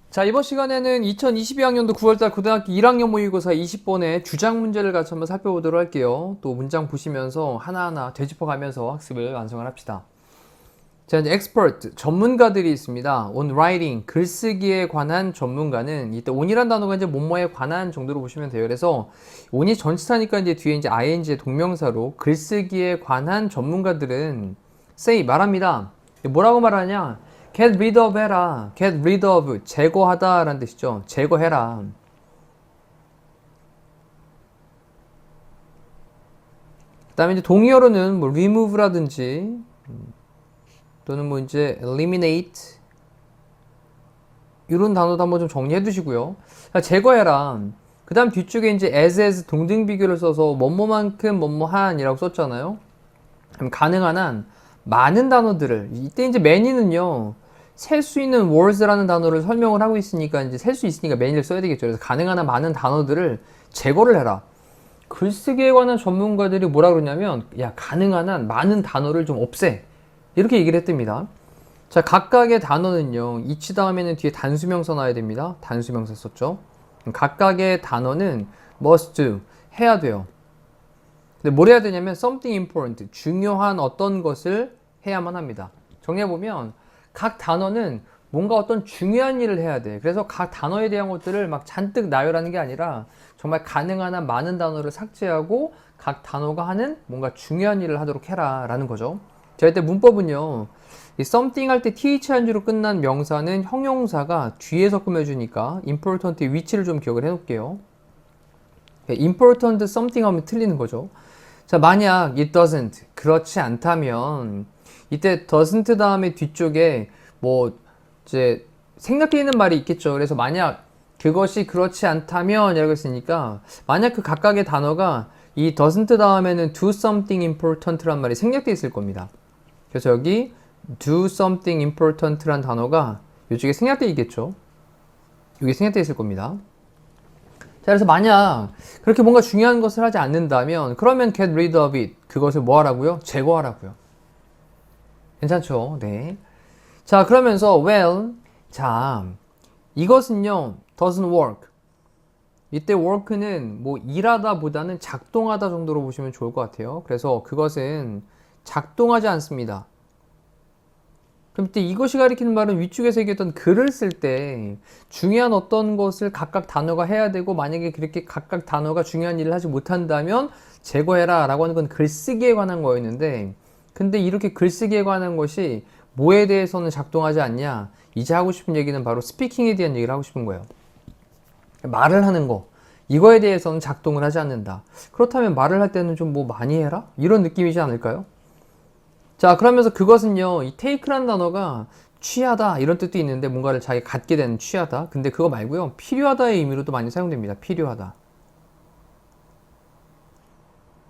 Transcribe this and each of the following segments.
자, 이번 시간에는 2022학년도 9월달 고등학교 1학년 모의고사 20번의 주장 문제를 같이 한번 살펴보도록 할게요. 또 문장 보시면서 하나하나 되짚어가면서 학습을 완성을 합시다. 자, 이제 expert, 전문가들이 있습니다. on writing, 글쓰기에 관한 전문가는 이때 on이란 단어가 이제 뭐뭐에 관한 정도로 보시면 돼요. 그래서 on이 전치사니까 이제 뒤에 이제 ing의 동명사로 글쓰기에 관한 전문가들은 say, 말합니다. 뭐라고 말하냐? get rid of 해라. get rid of, 제거하다 라는 뜻이죠. 제거해라. 그 다음에 이제 동의어로는 뭐 remove라든지 또는 뭐 이제 eliminate 이런 단어도 한번 좀 정리해 두시고요. 제거해라. 그 다음 뒤쪽에 이제 as 동등 비교를 써서 뭐뭐만큼 뭐뭐한이라고 썼잖아요. 그럼 가능한 한 많은 단어들을, 이때 이제 many는요 셀 수 있는 words라는 단어를 설명을 하고 있으니까 이제 셀 수 있으니까 many를 써야 되겠죠. 그래서 가능한 한 많은 단어들을 제거를 해라. 글쓰기에 관한 전문가들이 뭐라 그러냐면, 야, 가능한 한 많은 단어를 좀 없애, 이렇게 얘기를 했답니다. 자, 각각의 단어는요, each 다음에는 뒤에 단수명사 나와야 됩니다. 단수명사 썼죠. 각각의 단어는 must do, 해야 돼요. 근데 뭘 해야 되냐면 something important, 중요한 어떤 것을 해야만 합니다. 정리해보면 각 단어는 뭔가 어떤 중요한 일을 해야 돼. 그래서 각 단어에 대한 것들을 막 잔뜩 나열하는 게 아니라 정말 가능한 한 많은 단어를 삭제하고 각 단어가 하는 뭔가 중요한 일을 하도록 해라 라는 거죠. 자, 이때 문법은요, 이 something 할 때 th한주로 끝난 명사는 형용사가 뒤에서 꾸며주니까 important의 위치를 좀 기억을 해놓을게요. important something 하면 틀리는 거죠. 자, 만약 it doesn't, 그렇지 않다면 이때 doesn't 다음에 뒤쪽에 뭐 이제 생략되어 있는 말이 있겠죠. 그래서 만약 그것이 그렇지 않다면 이라고 했으니까 만약 그 각각의 단어가 이 doesn't 다음에는 do something important란 말이 생략되어 있을 겁니다. 그래서 여기 do something important란 단어가 이쪽에 생략되어 있겠죠. 여기 생략되어 있을 겁니다. 자, 그래서 만약 그렇게 뭔가 중요한 것을 하지 않는다면 그러면 get rid of it, 그것을 뭐 하라고요? 제거하라고요. 괜찮죠? 네. 자, 그러면서 well, 자, 이것은요 doesn't work. 이때 work는 뭐 일하다 보다는 작동하다 정도로 보시면 좋을 것 같아요. 그래서 그것은 작동하지 않습니다. 그럼 이때 이것이 가리키는 말은 위쪽에서 얘기했던 글을 쓸 때 중요한 어떤 것을 각각 단어가 해야 되고, 만약에 그렇게 각각 단어가 중요한 일을 하지 못한다면 제거해라 라고 하는 건 글쓰기에 관한 거였는데, 근데 이렇게 글쓰기에 관한 것이 뭐에 대해서는 작동하지 않냐? 이제 하고 싶은 얘기는 바로 스피킹에 대한 얘기를 하고 싶은 거예요. 말을 하는 거, 이거에 대해서는 작동을 하지 않는다. 그렇다면 말을 할 때는 좀 뭐 많이 해라? 이런 느낌이지 않을까요? 자, 그러면서 그것은요, 이 take라는 단어가 취하다 이런 뜻도 있는데, 뭔가를 자기 갖게 되는 취하다. 근데 그거 말고요, 필요하다의 의미로도 많이 사용됩니다. 필요하다.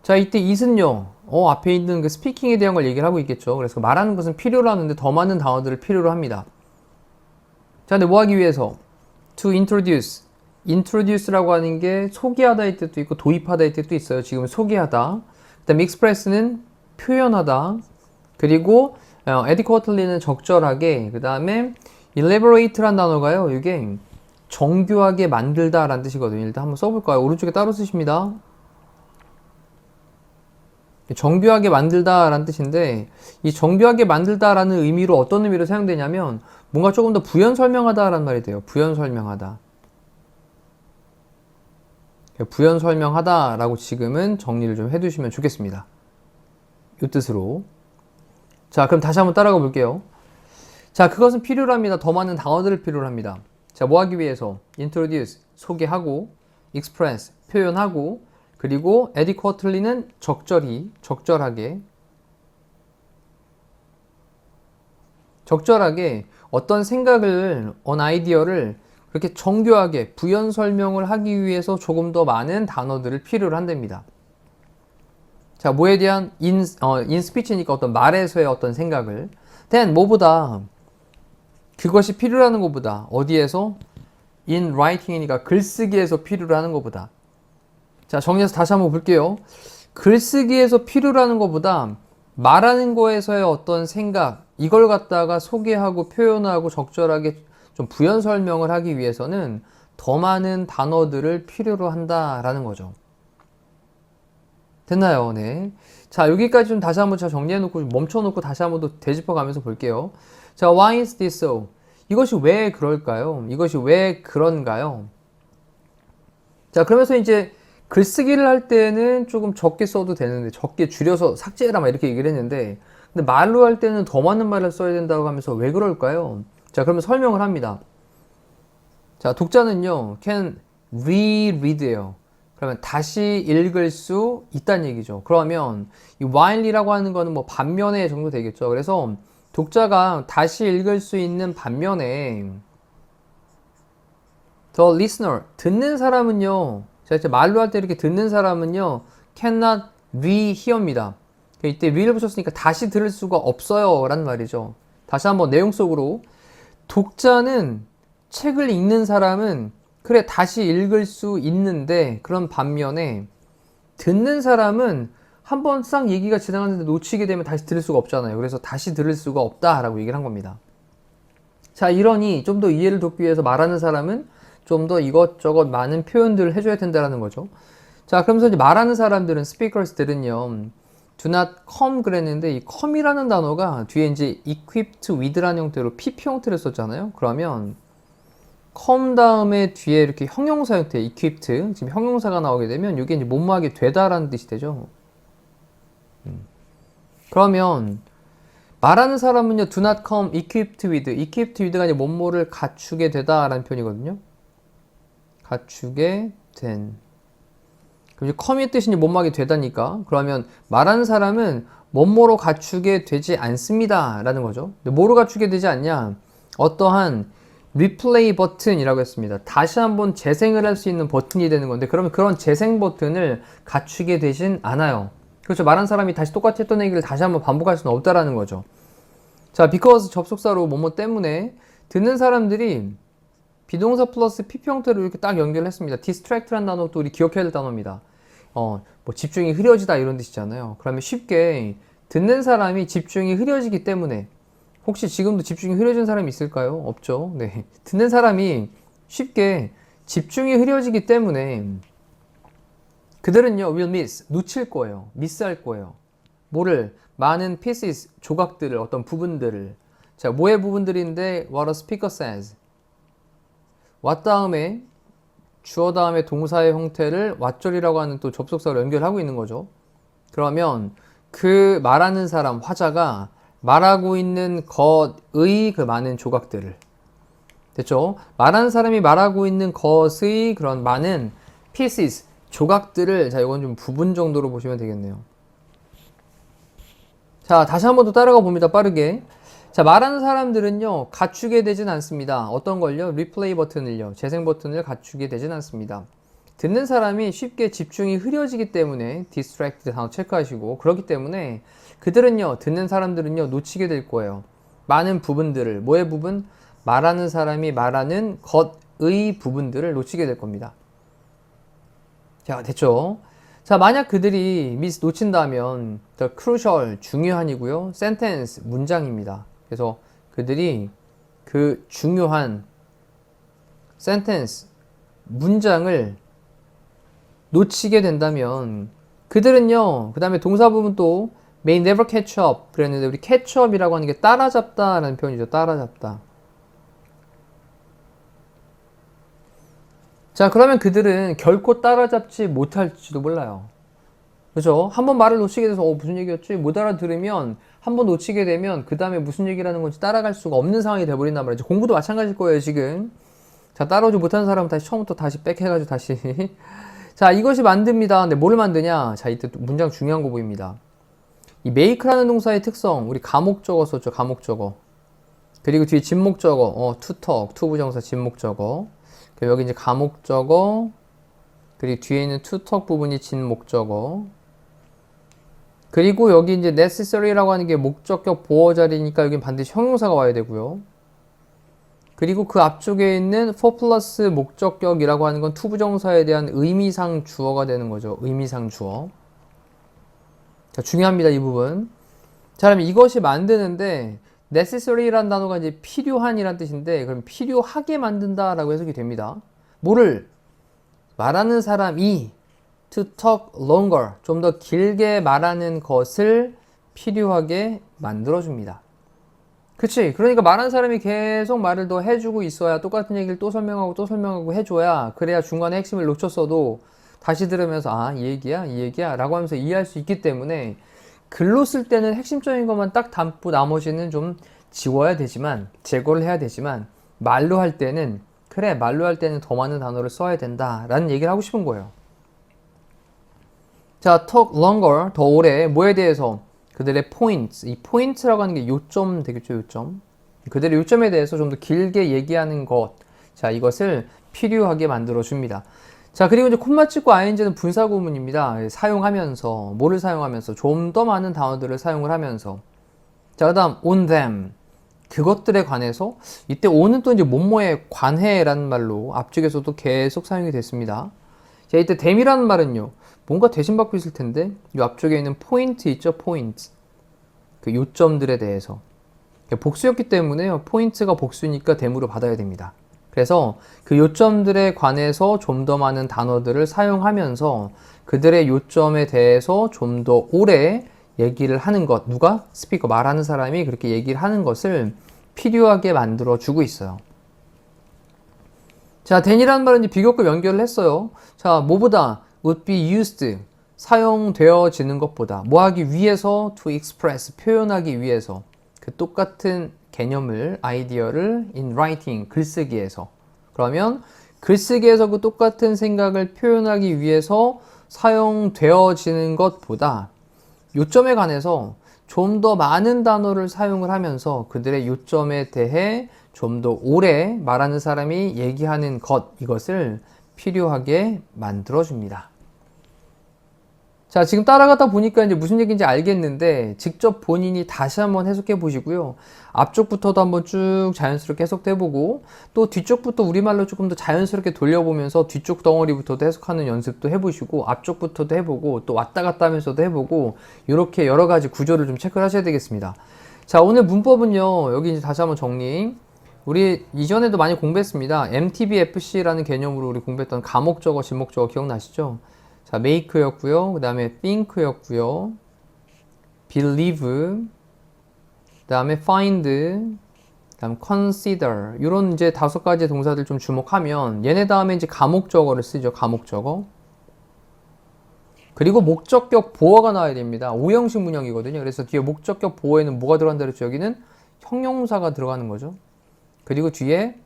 자, 이때 it은요, 앞에 있는 그 스피킹에 대한 걸 얘기를 하고 있겠죠. 그래서 말하는 것은 필요로 하는데 더 많은 단어들을 필요로 합니다. 자, 근데 뭐 하기 위해서? to introduce. introduce라고 하는 게 소개하다의 뜻도 있고 도입하다의 뜻도 있어요. 지금 소개하다. 그 다음에 express는 표현하다. 그리고 adequately는 적절하게. 그 다음에 elaborate란 단어가요, 이게 정교하게 만들다 라는 뜻이거든요. 일단 한번 써볼까요? 오른쪽에 따로 쓰십니다. 정교하게 만들다 라는 뜻인데, 이 정교하게 만들다 라는 의미로 어떤 의미로 사용되냐면 뭔가 조금 더 부연 설명하다 라는 말이 돼요. 부연 설명하다. 부연 설명하다 라고 지금은 정리를 좀 해두시면 좋겠습니다. 이 뜻으로. 자, 그럼 다시 한번 따라가 볼게요. 자, 그것은 필요로 합니다. 더 많은 단어들을 필요로 합니다. 자, 뭐 하기 위해서? introduce, 소개하고, express, 표현하고, 그리고 adequately는 적절히, 적절하게 어떤 생각을, on idea를 그렇게 정교하게 부연 설명을 하기 위해서 조금 더 많은 단어들을 필요로 한답니다. 자, 뭐에 대한 in speech니까 어떤 말에서의 어떤 생각을. then 뭐보다, 그것이 필요로 하는 것보다, 어디에서? in writing이니까 글쓰기에서 필요로 하는 것보다. 자, 정리해서 다시 한번 볼게요. 글쓰기에서 필요로 하는 것보다 말하는 거에서의 어떤 생각, 이걸 갖다가 소개하고 표현하고 적절하게 좀 부연 설명을 하기 위해서는 더 많은 단어들을 필요로 한다라는 거죠. 됐나요? 네. 자, 여기까지 좀 다시 한번 제가 정리해놓고 멈춰놓고 다시 한번 더 되짚어가면서 볼게요. 자, why is this so? 이것이 왜 그럴까요? 이것이 왜 그런가요? 자, 그러면서 이제 글쓰기를 할 때는 조금 적게 써도 되는데, 적게 줄여서 삭제해라 막 이렇게 얘기를 했는데, 근데 말로 할 때는 더 많은 말을 써야 된다고 하면서 왜 그럴까요? 자, 그러면 설명을 합니다. 자, 독자는요, can reread예요. 그러면 다시 읽을 수 있다는 얘기죠. 그러면 이 while이라고 하는 거는 뭐 반면에 정도 되겠죠. 그래서 독자가 다시 읽을 수 있는 반면에 the listener, 듣는 사람은요, 자, 이제 말로 할 때 이렇게 듣는 사람은요, cannot rehear입니다. 이때 re를 붙였으니까 다시 들을 수가 없어요 라는 말이죠. 다시 한번 내용 속으로, 독자는 책을 읽는 사람은 그래 다시 읽을 수 있는데, 그런 반면에 듣는 사람은 한번 싹 얘기가 지나갔는데 놓치게 되면 다시 들을 수가 없잖아요. 그래서 다시 들을 수가 없다라고 얘기를 한 겁니다. 자, 이러니 좀 더 이해를 돕기 위해서 말하는 사람은 좀 더 이것저것 많은 표현들을 해줘야 된다는 거죠. 자, 그러면서 이제 말하는 사람들은, 스피커스들은요, do not come 그랬는데, 이 come이라는 단어가 뒤에 이제 equipped with라는 형태로 PP 형태를 썼잖아요. 그러면 come 다음에 뒤에 이렇게 형용사 형태, equipped, 지금 형용사가 나오게 되면 이게 이제 뭐뭐하게 되다라는 뜻이 되죠. 그러면 말하는 사람은요, do not come equipped with. equipped with가 이제 뭐뭐를 갖추게 되다라는 표현이거든요. 갖추게 된. 그럼 이제 come의 뜻이 뭐뭐하게 되다니까. 그러면 말하는 사람은 뭐뭐로 갖추게 되지 않습니다 라는 거죠. 근데 뭐로 갖추게 되지 않냐? 어떠한 리플레이 버튼이라고 했습니다. 다시 한번 재생을 할 수 있는 버튼이 되는 건데, 그러면 그런 재생 버튼을 갖추게 되진 않아요. 그렇죠. 말한 사람이 다시 똑같이 했던 얘기를 다시 한번 반복할 수는 없다라는 거죠. 자, because 접속사로 뭐뭐 때문에, 듣는 사람들이 비동사 플러스 PP 형태로 이렇게 딱 연결을 했습니다. distract라는 단어도 우리 기억해야 될 단어입니다. 뭐 집중이 흐려지다 이런 뜻이잖아요. 그러면 쉽게 듣는 사람이 집중이 흐려지기 때문에, 혹시 지금도 집중이 흐려진 사람이 있을까요? 없죠. 네. 듣는 사람이 쉽게 집중이 흐려지기 때문에 그들은요, will miss, 놓칠 거예요. 미스할 거예요. 뭐를? 많은 pieces, 조각들을, 어떤 부분들을. 자, 뭐의 부분들인데, what a speaker says. what 다음에, 주어 다음에 동사의 형태를 what절이라고 하는 또 접속사로 연결하고 있는 거죠. 그러면 그 말하는 사람, 화자가 말하고 있는 것의 그 많은 조각들을. 됐죠? 말하는 사람이 말하고 있는 것의 그런 많은 pieces, 조각들을, 자, 이건 좀 부분 정도로 보시면 되겠네요. 자, 다시 한 번 더 따라가 봅니다. 빠르게. 자, 말하는 사람들은요, 갖추게 되진 않습니다. 어떤 걸요? 리플레이 버튼을요, 재생 버튼을 갖추게 되진 않습니다. 듣는 사람이 쉽게 집중이 흐려지기 때문에, distracted 단어 체크하시고, 그렇기 때문에 그들은요, 듣는 사람들은요, 놓치게 될 거예요. 많은 부분들을. 뭐의 부분? 말하는 사람이 말하는 것의 부분들을 놓치게 될 겁니다. 자, 됐죠? 자, 만약 그들이 놓친다면 the crucial, 중요한이고요, sentence, 문장입니다. 그래서 그들이 그 중요한 sentence, 문장을 놓치게 된다면, 그들은요, 그 다음에 동사 부분 또 may never catch up 그랬는데, 우리 catch up이라고 하는 게 따라잡다라는 표현이죠. 따라잡다. 자, 그러면 그들은 결코 따라잡지 못할지도 몰라요. 그죠? 한번 말을 놓치게 돼서 무슨 얘기였지? 못 알아들으면, 한번 놓치게 되면 그 다음에 무슨 얘기라는 건지 따라갈 수가 없는 상황이 돼버린단 말이죠. 공부도 마찬가지일 거예요, 지금. 자, 따라오지 못하는 사람은 다시 처음부터 다시 백 해가지고 다시. 자, 이것이 만듭니다. 근데 뭘 만드냐? 자, 이때 문장 중요한 거 보입니다. 이 make라는 동사의 특성, 우리 가목적어 썼죠, 가목적어. 그리고 뒤에 진목적어, to talk, to 부정사 진목적어. 여기 이제 가목적어, 그리고 뒤에 있는 to talk 부분이 진목적어. 그리고 여기 이제 necessary라고 하는 게 목적격 보어 자리니까 여긴 반드시 형용사가 와야 되고요. 그리고 그 앞쪽에 있는 for 플러스 목적격이라고 하는 건 투부정사에 대한 의미상 주어가 되는 거죠. 의미상 주어. 자, 중요합니다, 이 부분. 자, 그럼 이것이 만드는데 necessary라는 단어가 이제 필요한이란 뜻인데, 그럼 필요하게 만든다라고 해석이 됩니다. 뭐를? 말하는 사람이 to talk longer, 좀 더 길게 말하는 것을 필요하게 만들어줍니다. 그치? 그러니까 말하는 사람이 계속 말을 더 해주고 있어야, 똑같은 얘기를 또 설명하고 해줘야, 그래야 중간에 핵심을 놓쳤어도 다시 들으면서 아, 이 얘기야 라고 하면서 이해할 수 있기 때문에 글로 쓸 때는 핵심적인 것만 딱 담고 나머지는 좀 지워야 되지만, 제거를 해야 되지만, 말로 할 때는 그래, 말로 할 때는 더 많은 단어를 써야 된다 라는 얘기를 하고 싶은 거예요. 자, talk longer, 더 오래. 뭐에 대해서? 그들의 포인트, 이 포인트라고 하는 게 요점 되겠죠, 요점. 그들의 요점에 대해서 좀 더 길게 얘기하는 것. 자, 이것을 필요하게 만들어줍니다. 자, 그리고 이제 콤마 찍고 ing는 분사구문입니다. 사용하면서, 뭐를 사용하면서? 좀 더 많은 단어들을 사용을 하면서. 자, 그 다음, on them. 그것들에 관해서, 이때 on은 또 이제 뭐뭐에 관해라는 말로 앞쪽에서도 계속 사용이 됐습니다. 자, 이때 them이라는 말은요, 뭔가 대신받고 있을 텐데, 이 앞쪽에 있는 포인트 있죠, 포인트. 그 요점들에 대해서. 복수였기 때문에요, 포인트가 복수니까 them으로 받아야 됩니다. 그래서 그 요점들에 관해서 좀 더 많은 단어들을 사용하면서 그들의 요점에 대해서 좀 더 오래 얘기를 하는 것, 누가? 스피커, 말하는 사람이 그렇게 얘기를 하는 것을 필요하게 만들어 주고 있어요. 자, then이라는 말은 이제 비교급 연결을 했어요. 자, 뭐보다? would be used, 사용되어지는 것보다, 뭐 하기 위해서? to express, 표현하기 위해서. 그 똑같은 개념을, 아이디어를 in writing, 글쓰기에서. 그러면 글쓰기에서 그 똑같은 생각을 표현하기 위해서 사용되어지는 것보다 요점에 관해서 좀 더 많은 단어를 사용을 하면서 그들의 요점에 대해 좀 더 오래 말하는 사람이 얘기하는 것, 이것을 필요하게 만들어줍니다. 자, 지금 따라가다 보니까 이제 무슨 얘기인지 알겠는데 직접 본인이 다시 한번 해석해 보시고요. 앞쪽부터도 한번 쭉 자연스럽게 해석도 해보고 또 뒤쪽부터 우리말로 조금 더 자연스럽게 돌려보면서 뒤쪽 덩어리부터도 해석하는 연습도 해보시고 앞쪽부터도 해보고 또 왔다 갔다 하면서도 해보고 이렇게 여러 가지 구조를 좀 체크를 하셔야 되겠습니다. 자, 오늘 문법은요. 여기 이제 다시 한번 정리. 우리 이전에도 많이 공부했습니다. MTBFC라는 개념으로 우리 공부했던 가목적어, 지목적어 기억나시죠? 자, make였고요. 그 다음에 think였고요. believe, 그 다음에 find, 그 다음 consider. 이런 이제 5가지 동사들 좀 주목하면 얘네 다음에 이제 가목적어를 쓰죠. 가목적어. 그리고 목적격 보어가 나와야 됩니다. 5형식 문형이거든요. 그래서 뒤에 목적격 보어에는 뭐가 들어간다 그랬죠? 여기는 형용사가 들어가는 거죠. 그리고 뒤에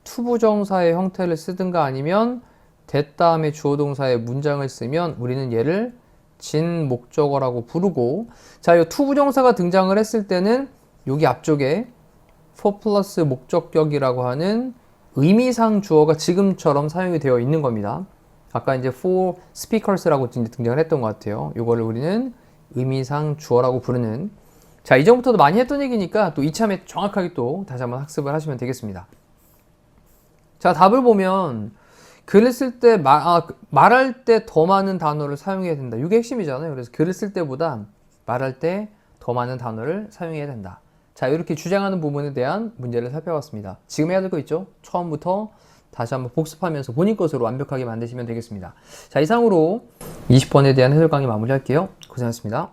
투부정사의 형태를 쓰든가 아니면 that 다음에 주어동사의 문장을 쓰면 우리는 얘를 진목적어라고 부르고, 자, 이 투부정사가 등장을 했을 때는 여기 앞쪽에 for 플러스 목적격이라고 하는 의미상 주어가 지금처럼 사용이 되어 있는 겁니다. 아까 이제 for speakers라고 등장을 했던 것 같아요. 이거를 우리는 의미상 주어라고 부르는. 자, 이전부터도 많이 했던 얘기니까 또 이참에 정확하게 또 다시 한번 학습을 하시면 되겠습니다. 자, 답을 보면 글을 쓸 때, 말할 때 더 많은 단어를 사용해야 된다. 이게 핵심이잖아요. 그래서 글을 쓸 때보다 말할 때 더 많은 단어를 사용해야 된다. 자, 이렇게 주장하는 부분에 대한 문제를 살펴봤습니다. 지금 해야 될 거 있죠? 처음부터 다시 한번 복습하면서 본인 것으로 완벽하게 만드시면 되겠습니다. 자, 이상으로 20번에 대한 해설 강의 마무리할게요. 고생하셨습니다.